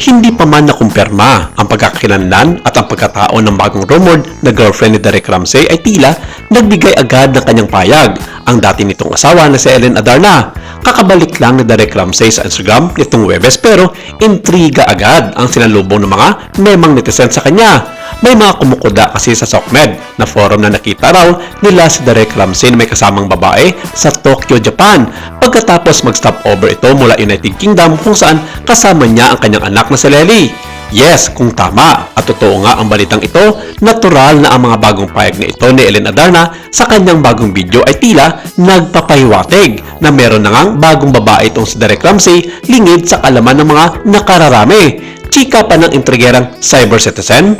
Hindi pa man nakumpirma ang pagkakakilanlan at ang pagkatao ng bagong rumored na girlfriend ni Derek Ramsey ay tila nagbigay agad ng kanyang payag ang dati nitong asawa na si Ellen Adarna. Kakabalik lang ni Derek Ramsey sa Instagram nitong Huwebes pero intriga agad ang sinalubong ng mga memang netizens sa kanya. May mga kumukuda kasi sa SOCMED na forum na nakita raw nila si Derek Ramsey na may kasamang babae sa Tokyo, Japan pagkatapos mag-stop over ito mula United Kingdom kung saan kasama niya ang kanyang anak na si Lely. Yes, kung tama at totoo nga ang balitang ito, natural na ang mga bagong payag na ito ni Ellen Adarna sa kanyang bagong video ay tila nagpapahiwatig na meron na ngang bagong babae itong si Derek Ramsey lingid sa kalaman ng mga nakararami. Chika pa ng intrigerang cyber citizen.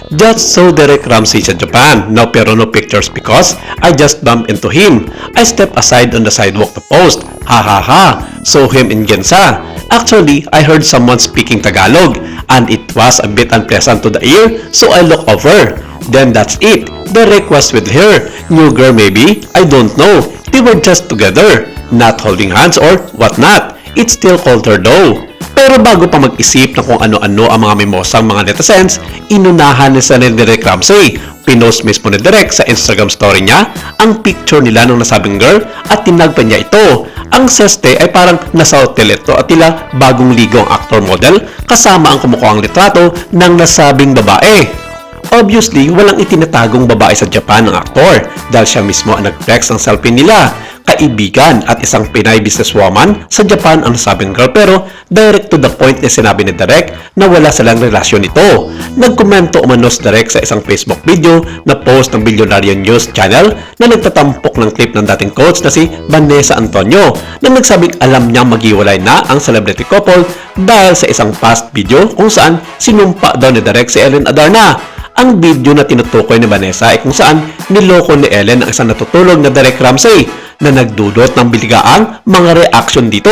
Just saw Derek Ramsey sa Japan. No pero no pictures because I just bumped into him. I stepped aside on the sidewalk to post. Ha ha ha. Saw him in Ginza. Actually, I heard someone speaking Tagalog and it was a bit unpleasant to the ear so I looked over. Then that's it. Derek was with her. New girl maybe? I don't know. They were just together. Not holding hands or whatnot. It still called her though. Pero bago pa mag-isip na kung ano-ano ang mga mimosang mga netizens, inunahan ni Derek Ramsey. Pinost mismo ni Derek sa Instagram story niya ang picture nila ng nasabing girl at tinag pa niya ito. Ang seste ay parang nasa hotel ito at tila bagong ligo ang actor model kasama ang kumukuhang litrato ng nasabing babae. Obviously, walang itinatagong babae sa Japan ng aktor dahil siya mismo ang nag-flex ng selfie nila. Kaibigan at isang Pinay businesswoman sa Japan ang nasabing girl pero direct to the point na sinabi ni Derek na wala silang relasyon ito. Nagkomento umano si Derek sa isang Facebook video na post ng Billionaire News Channel na nagtatampok ng clip ng dating coach na si Vanessa Antonio na nagsabing alam niyang maghiwalay na ang celebrity couple dahil sa isang past video kung saan sinumpa daw ni Derek si Ellen Adarna. Ang video na tinutukoy ni Vanessa ay kung saan niloko ni Ellen ang isang natutulog na Derek Ramsey na nagdudot ng biligaang mga reaction dito.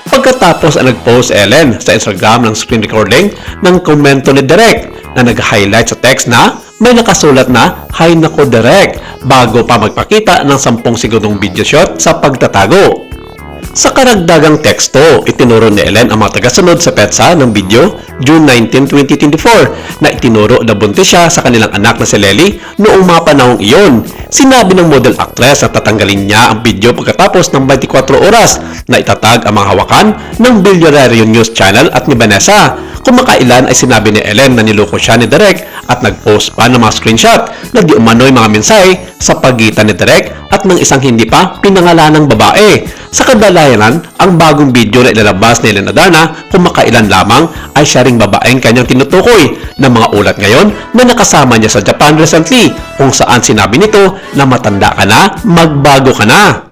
Pagkatapos ang nag-post Ellen sa Instagram ng screen recording ng komento ni Derek na nag-highlight sa text na may nakasulat na "Hay nako Derek" bago pa magpakita ng 10 segundong video shot sa pagtatago. Sa karagdagang teksto, itinuro ni Ellen ang mga tagasunod sa petsa ng video June 19, 2024 na itinuro na buntis siya sa kanilang anak na si Lely noong mga panahong iyon. Sinabi ng model actress na tatanggalin niya ang video pagkatapos ng 24 oras na itatag ang mga hawakan ng Billionaire News Channel at ni Vanessa. Kumakailan ay sinabi ni Ellen na niloko siya ni Derek at nag-post pa ng mga screenshot na di umano'y mga mensahe sa pagitan ni Derek at ng isang hindi pa pinangalanang babae. Sa kadalanan, ang bagong video na ilalabas ni Ellen Adarna kumakailan lamang ay siya ring babaeng kanyang tinutukoy ng mga ulat ngayon na nakasama niya sa Japan recently kung saan sinabi nito na matanda ka na, magbago ka na.